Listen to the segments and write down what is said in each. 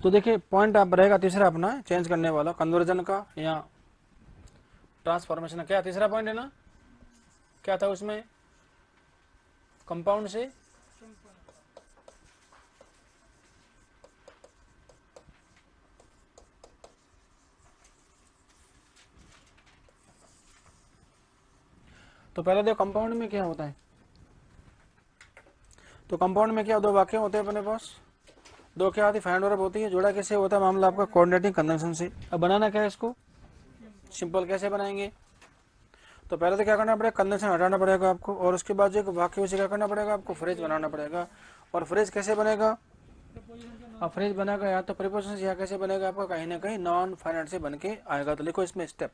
तो देखिए पॉइंट आप रहेगा तीसरा अपना चेंज करने वाला कन्वर्जन का या ट्रांसफॉर्मेशन का। क्या तीसरा पॉइंट है ना, क्या था उसमें, कंपाउंड से तो पहले देखो कंपाउंड में क्या होता है। तो कंपाउंड में क्या दो वाक्य होते हैं अपने पास, दो क्या आती फाइंड वर्ब होती है, जोड़ा कैसे होता है मामला आपका कोऑर्डिनेटिंग कंजंक्शन से। अब बनाना क्या है इसको, सिंपल कैसे बनाएंगे। तो पहले तो क्या करना पड़ेगा, कंजंक्शन हटाना पड़ेगा आपको, और उसके बाद जो वाक्य से क्या करना पड़ेगा आपको, फ्रेज बनाना पड़ेगा। और फ्रेज कैसे बनेगा, अब फ्रेज बनेगा या तो प्रीपोजिशन से या कैसे बनेगा आपका, कहीं ना कहीं नॉन फाइनाइट से बन के आएगा। तो लिखो इसमें स्टेप।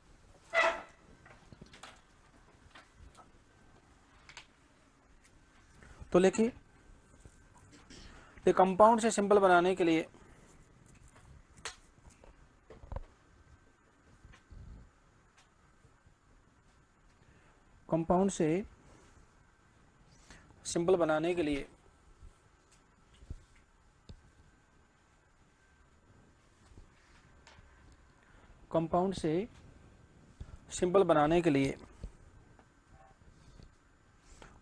तो लिखिए कंपाउंड से सिंपल बनाने के लिए कंपाउंड से सिंपल बनाने के लिए कंपाउंड से सिंपल बनाने के लिए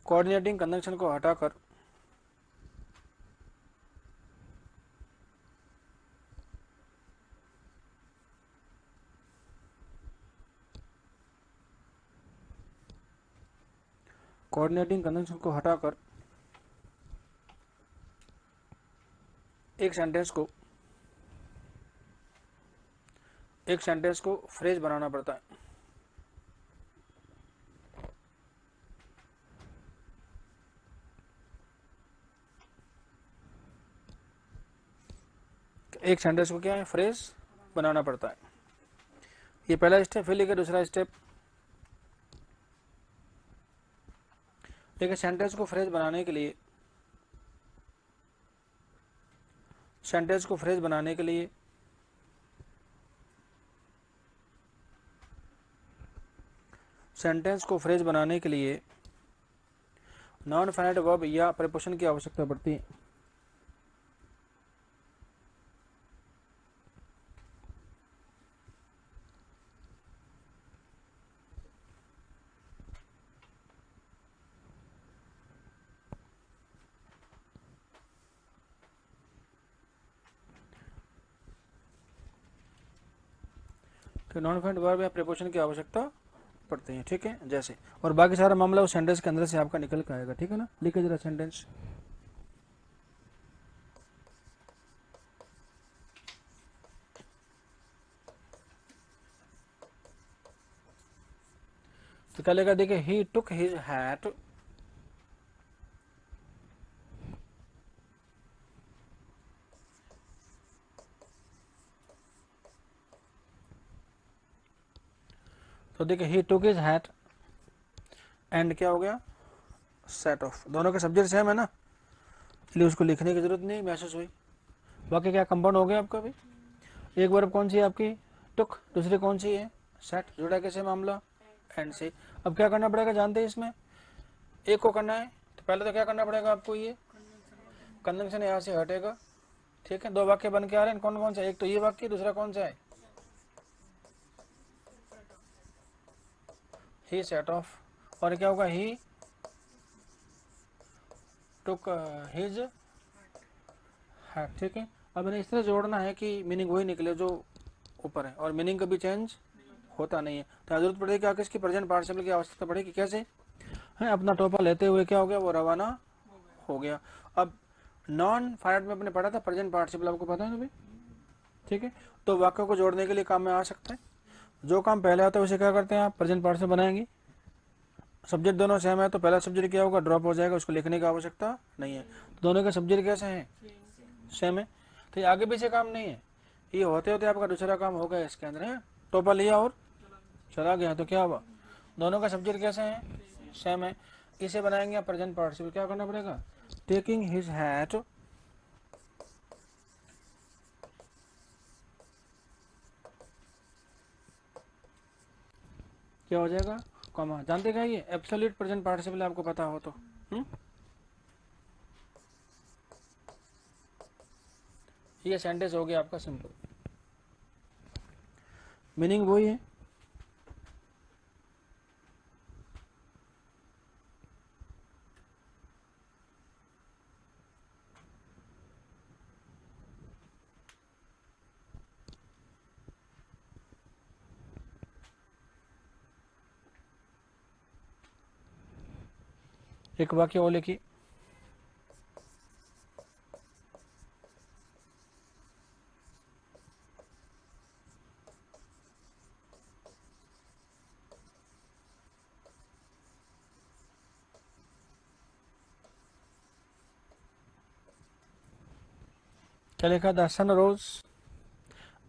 कोऑर्डिनेटिंग कंजंक्शन को हटाकर कोऑर्डिनेटिंग कंजंक्शन को हटाकर एक सेंटेंस को फ्रेज बनाना पड़ता है। एक सेंटेंस को क्या है, फ्रेज बनाना पड़ता है। ये पहला स्टेप। फिर लिखे दूसरा स्टेप, देखिए सेंटेंस को फ्रेज बनाने के लिए सेंटेंस को फ्रेज बनाने के लिए सेंटेंस को फ्रेज बनाने के लिए नॉन फाइनाइट वर्ब या प्रीपोजिशन की आवश्यकता पड़ती है। तो नॉन फाइनाइट वर्ब या प्रीपोजिशन की आवश्यकता पड़ती है, ठीक है। जैसे और बाकी सारा मामला उस सेंटेंस के अंदर से आपका निकल के आएगा, ठीक है ना। लिखिए जरा सेंटेंस। तो क्या लेगा, देखिए ही टुक हिज हैट तो देखिए ही टुक हिज हैट एंड क्या हो गया, सेट ऑफ। दोनों के सब्जेक्ट सेम है ना, इसलिए उसको लिखने की जरूरत नहीं, महसूस हुई। बाकी क्या कंपाउंड हो गया आपका भी। एक वर्ब कौन सी है आपकी, टुक, दूसरी कौन सी है, सेट। जुड़ा कैसे मामला, एंड से। अब क्या करना पड़ेगा जानते हैं इसमें, एक को करना है तो पहले तो क्या करना पड़ेगा आपको, ये कंजंक्शन यहाँ से हटेगा, ठीक है। दो वाक्य बन के आ रहे हैं, कौन कौन सा, एक तो ये वाक्य, दूसरा कौन सा है, ही सेट ऑफ। और क्या होगा, ही टुक हिज हैट, ठीक है। अब इन्हें इस तरह जोड़ना है कि मीनिंग वही निकले जो ऊपर है, और मीनिंग कभी चेंज होता नहीं है। तो जरूरत पड़ेगी क्या, किसकी, प्रेजेंट पार्टिसिपल की आवश्यकता पड़ेगी। कैसे है, अपना टोपा लेते हुए क्या हो गया, वो रवाना हो गया। अब नॉन फाइनाइट में अपने पढ़ा था प्रेजेंट पार्टिसिपल, आपको पता है ना भाई, ठीक है। तो वाक्य को जोड़ने के लिए काम में आ सकता है। जो काम पहले आता है उसे क्या करते हैं आप, प्रेजेंट पार्टिसिपल बनाएंगे। सब्जेक्ट दोनों सेम है तो पहला सब्जेक्ट क्या होगा, ड्रॉप हो जाएगा, उसको लिखने की आवश्यकता नहीं है। तो दोनों के सब्जेक्ट कैसे हैं, सेम है। तो ये आगे पीछे काम नहीं है, ये होते होते आपका दूसरा काम हो गया इसके अंदर है। टोपा लिया और चला गया, तो क्या हुआ, दोनों का सब्जेक्ट कैसे हैं, सेम है। इसे बनाएंगे प्रेजेंट पार्टिसिपल, क्या करना पड़ेगा, टेकिंग हिज हैट क्या हो जाएगा, कॉमा। जानते क्या ये एब्सोल्यूट प्रेजेंट पार्टिसिपल, आपको पता हो तो। ये सेंटेंस हो गया आपका सिंपल, मीनिंग वही है। एक वाक्य और लिखिए। क्या लिखा? The sun rose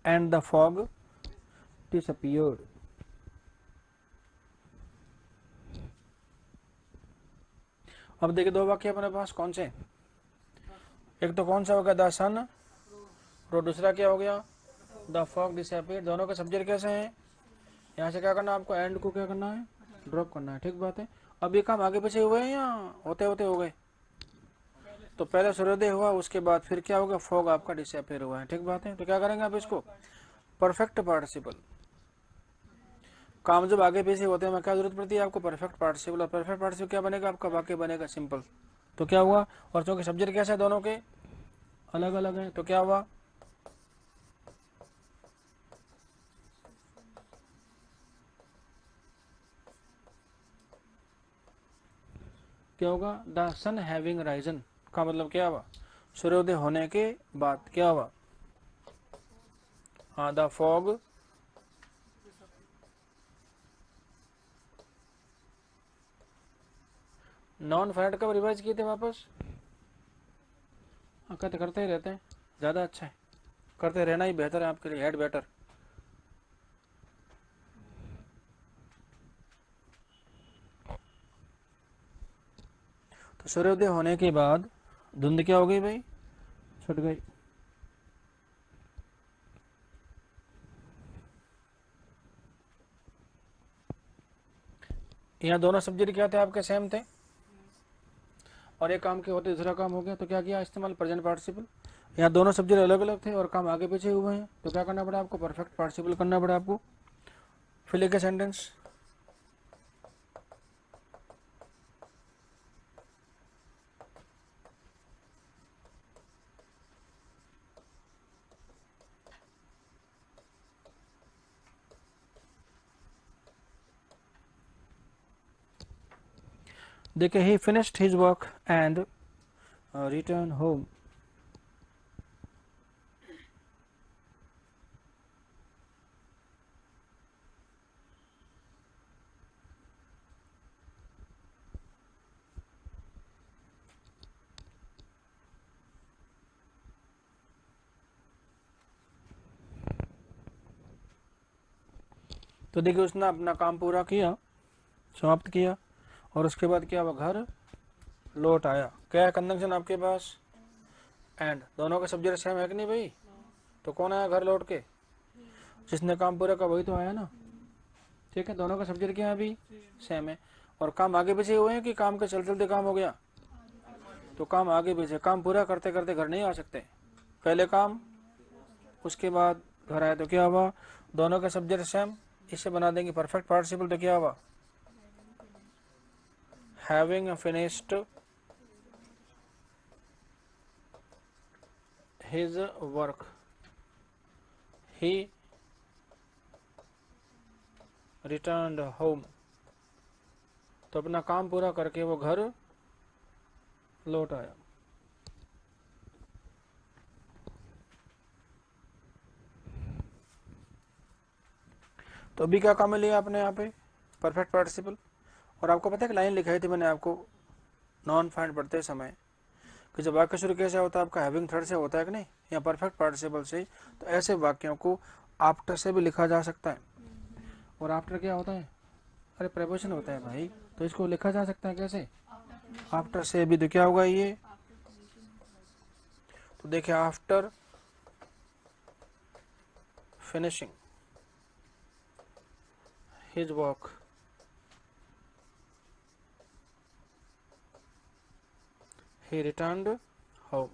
and the fog disappeared. अब देखिए दो वाक्य अपने पास कौन से, एक तो कौन सा हो गया द सन रोज, दूसरा क्या हो गया द फॉग डिसअपियर्ड। दोनों के सब्जेक्ट कैसे हैं? यहाँ से क्या करना है आपको, एंड को क्या करना है, ड्रॉप करना है। ठीक बात है। अब ये काम आगे पीछे हुए हैं या होते होते हो गए? तो पहले सूर्योदय हुआ, उसके बाद फिर क्या होगा, फॉग आपका डिसअपियर हुआ है। ठीक बात है। तो क्या करेंगे आप इसको, परफेक्ट पार्टिसिपल। काम जब आगे पीछे होते हैं मैं क्या जरूरत पड़ती है आपको, परफेक्ट पार्टिसिपल। और परफेक्ट पार्टिसिपल क्या बनेगा आपका, वाक्य बनेगा सिंपल। तो क्या हुआ, और चूंकि सब्जेक्ट कैसे है दोनों के अलग अलग हैं, तो क्या हुआ, क्या होगा, द सन हैविंग राइजन का मतलब क्या हुआ, सूर्योदय होने के बाद क्या हुआ, हाँ द फॉग नॉन फाइनेट कब रिवाइज किए थे वापस? हाँ कहते करते ही रहते हैं, ज़्यादा अच्छा है, करते रहना ही बेहतर है आपके लिए, हेड बेटर। तो सूर्योदय होने के बाद धुंध क्या हो गई भाई, छुट गई। यहाँ दोनों सब्जेक्ट क्या थे आपके, सेम थे, और एक काम के होते दूसरा काम हो गया, तो क्या किया इस्तेमाल, प्रेजेंट पार्टिसिपल। यहाँ दोनों सब्जेक्ट अलग अलग थे और काम आगे पीछे हुए हैं, तो क्या करना पड़ा आपको, परफेक्ट पार्टिसिपल करना पड़ा आपको। फिर लिखे सेंटेंस, देखिए ही finished his work and return home. तो देखिए उसने अपना काम पूरा किया, समाप्त किया, और उसके बाद क्या, वह घर लौट आया। क्या है कंजंक्शन आपके पास, एंड। दोनों के सब्जेक्ट सेम है कि नहीं भाई? तो कौन आया घर लौट के, जिसने काम पूरा किया वही तो आया ना। ठीक है, दोनों का सब्जेक्ट क्या है अभी, सेम है। और काम आगे पीछे हुए हैं कि काम के चलते चलते काम हो गया, तो काम आगे पीछे, काम पूरा करते करते घर नहीं आ सकते, पहले काम उसके बाद घर आए। तो क्या हुआ, दोनों का सब्जेक्ट सेम, इसे बना देंगे परफेक्ट पार्टिसिपल। तो क्या हुआ, हैविंग फिनिश्ड हिज वर्क ही रिटर्न्ड होम। तो अपना काम पूरा करके वो घर लौट आया। तो अभी क्या काम लिया आपने यहाँ पे, परफेक्ट पार्टिसिपल। और आपको पता है कि लाइन लिखाई थी मैंने आपको नॉन फाइंड पढ़ते समय, कि जब वाक्य शुरू कैसे होता है आपका, हैविंग थर्ड से होता है कि नहीं, या परफेक्ट पार्टिसिपल से। तो ऐसे वाक्यों को आफ्टर से भी लिखा जा सकता है। और आफ्टर क्या होता है, अरे प्रेपोजिशन होता है भाई, तो इसको लिखा जा सकता है कैसे, आफ्टर से भी। तो क्या होगा ये, तो देखिए after finishing his work he returned home।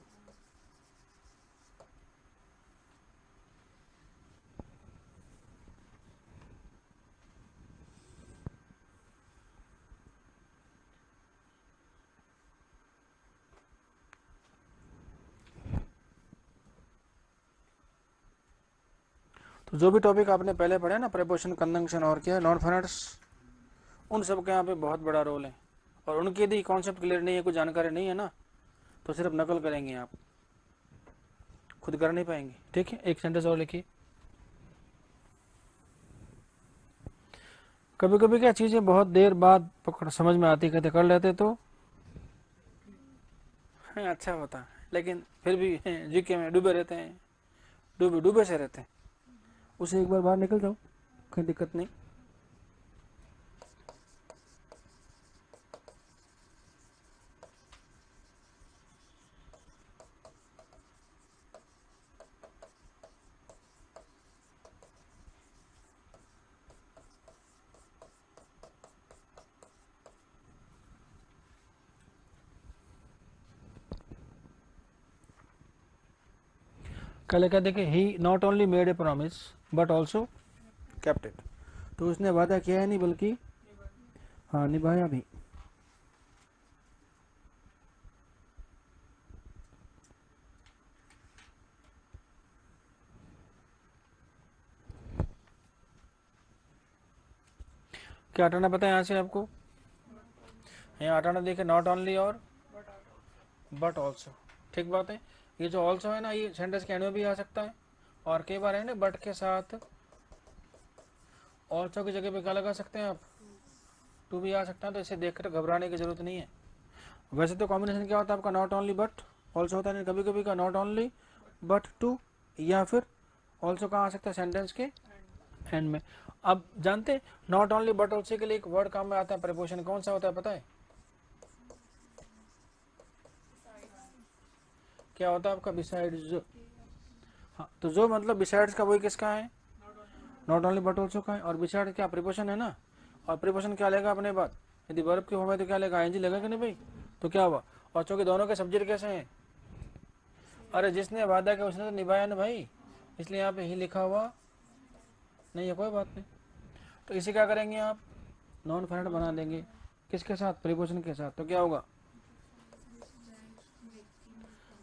तो जो भी टॉपिक आपने पहले पढ़े ना, प्रीपोजिशन, कंजंक्शन और क्या है नॉन फाइनाइट्स, उन सब के यहाँ पे बहुत बड़ा रोल है। और उनके यदि कॉन्सेप्ट क्लियर नहीं है, कोई जानकारी नहीं है ना, तो सिर्फ नकल करेंगे, आप खुद कर नहीं पाएंगे। ठीक है, एक सेंटेंस और लिखिए। कभी कभी क्या चीज़ें बहुत देर बाद पकड़ समझ में आती, कहते कर लेते तो अच्छा होता है, लेकिन फिर भी जीके में डूबे रहते हैं, डूबे डूबे से रहते हैं। उसे एक बार बाहर निकल जाओ, कोई दिक्कत नहीं। कल क्या देखे, he not only made a promise but also kept it. तो उसने वादा किया है नहीं बल्कि हाँ निभाया भी। क्या हटाना पता है यहाँ से आपको? यहाँ हटाना देखे नॉट ओनली और बट ऑल्सो। ठीक बात है। ये जो ऑल्सो है ना, ये सेंटेंस के एंड में भी आ सकता है, और कई बार है ना बट के साथ ऑल्सो की जगह पे क्या लगा सकते हैं आप, टू भी आ सकता है। तो इसे देखकर घबराने की जरूरत नहीं है। वैसे तो कॉम्बिनेशन क्या होता है आपका, नॉट ओनली बट ऑल्सो होता है, कभी कभी का नॉट ओनली बट टू, या फिर ऑल्सो कहाँ आ सकता है, सेंटेंस के एंड में। अब जानते नॉट ओनली बट ऑल्सो के लिए एक वर्ड काम में आता है, प्रीपोजिशन कौन सा होता है पता है? क्या होता है आपका? बिसाइड्स। हाँ, तो जो मतलब बिसाइड्स का वही किसका है? नॉट ओनली बट ऑल्सो का है। और बिसाइड क्या प्रीपोजिशन है ना, और प्रीपोजिशन क्या लेगा अपने बाद, यदि वर्ब की फॉर्म है तो क्या लेगा, आईएनजी लेगा कि नहीं भाई? तो क्या हुआ, और चूंकि दोनों के सब्जेक्ट कैसे हैं, अरे जिसने वादा किया उसने तो निभाया ना भाई, इसलिए यहाँ पे ही लिखा हुआ नहीं है, कोई बात नहीं। तो इसे क्या करेंगे आप, नॉन फाइनाइट बना देंगे, किसके साथ, प्रीपोजिशन के साथ। तो क्या होगा,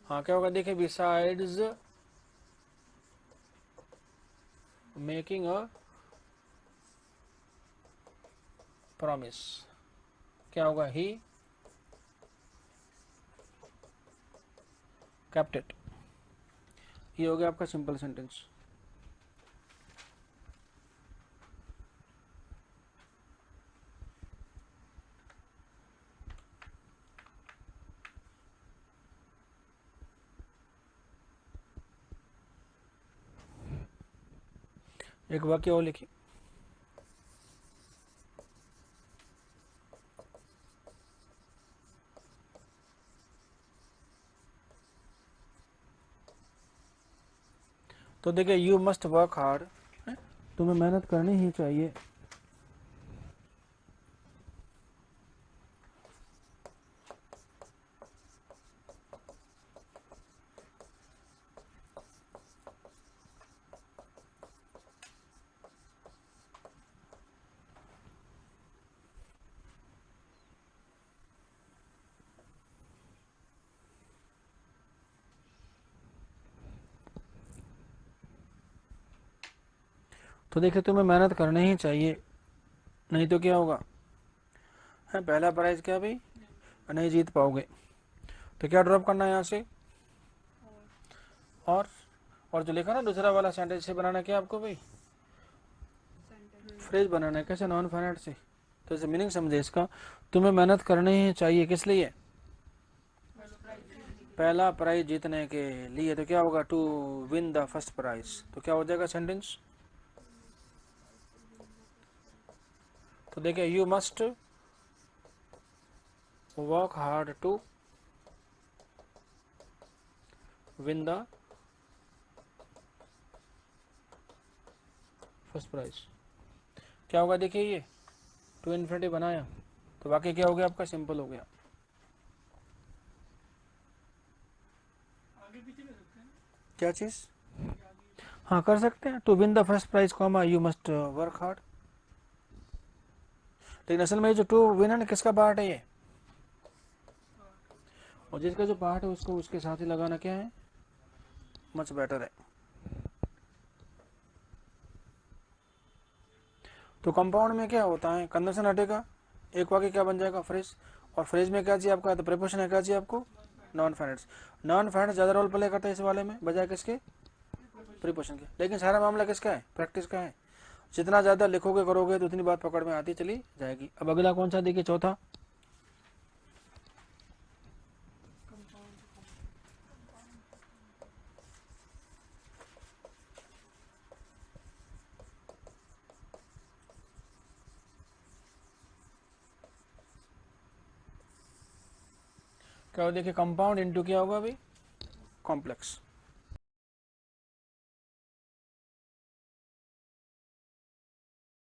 हाँ क्या होगा देखिए, बिसाइड्स मेकिंग अ प्रॉमिस, क्या होगा, ही केप्ट इट। ये हो गया आपका सिंपल सेंटेंस। एक वाक्य और लिखिए। तो देखिए, यू मस्ट वर्क हार्ड, तुम्हें मेहनत करनी ही चाहिए। तो देखिए, तुम्हें मेहनत करनी ही चाहिए, नहीं तो क्या होगा, है पहला प्राइज क्या भाई, नहीं जीत पाओगे। तो क्या ड्रॉप करना है यहाँ से, और जो लिखा ना दूसरा वाला सेंटेंस से बनाना क्या आपको भाई, फ्रेज बनाना है। कैसे, नॉन फाइनाइट से। तो इसे मीनिंग समझे इसका, तुम्हें मेहनत करनी ही चाहिए, किस लिए, पहला प्राइज जीतने के लिए। तो क्या होगा, to win the first prize. तो क्या हो जाएगा सेंटेंस, तो देखिए, you must work hard to win the first prize. क्या होगा देखिए, ये टू इन्फिनिटी बनाया, तो बाकी क्या हो गया आपका, सिंपल हो गया। क्या चीज, हाँ कर सकते हैं, to win the first prize comma you must work hard. लेकिन असल में ये जो टू विन है ना, किसका पार्ट है ये, और जिसका जो पार्ट है उसको उसके साथ ही लगाना क्या है, मच बेटर है। तो कंपाउंड में क्या होता है, कंजंक्शन हटेगा, एक वाक्य क्या बन जाएगा, फ्रेज। और फ्रेज में क्या चाहिए आपका, तो प्रीपोजिशन है, क्या चाहिए आपको, नॉन फाइनाइट्स। नॉन फाइनाइट्स ज़्यादा रोल प्ले करता है इस वाले में बजाय किसके, प्रीपोजिशन के। लेकिन सारा मामला किसका है, प्रैक्टिस का है। जितना ज़्यादा लिखोगे करोगे तो उतनी बात पकड़ में आती चली जाएगी। अब अगला कौन सा देखिए, चौथा, क्या देखिए, कंपाउंड इंटू क्या होगा अभी, कॉम्प्लेक्स।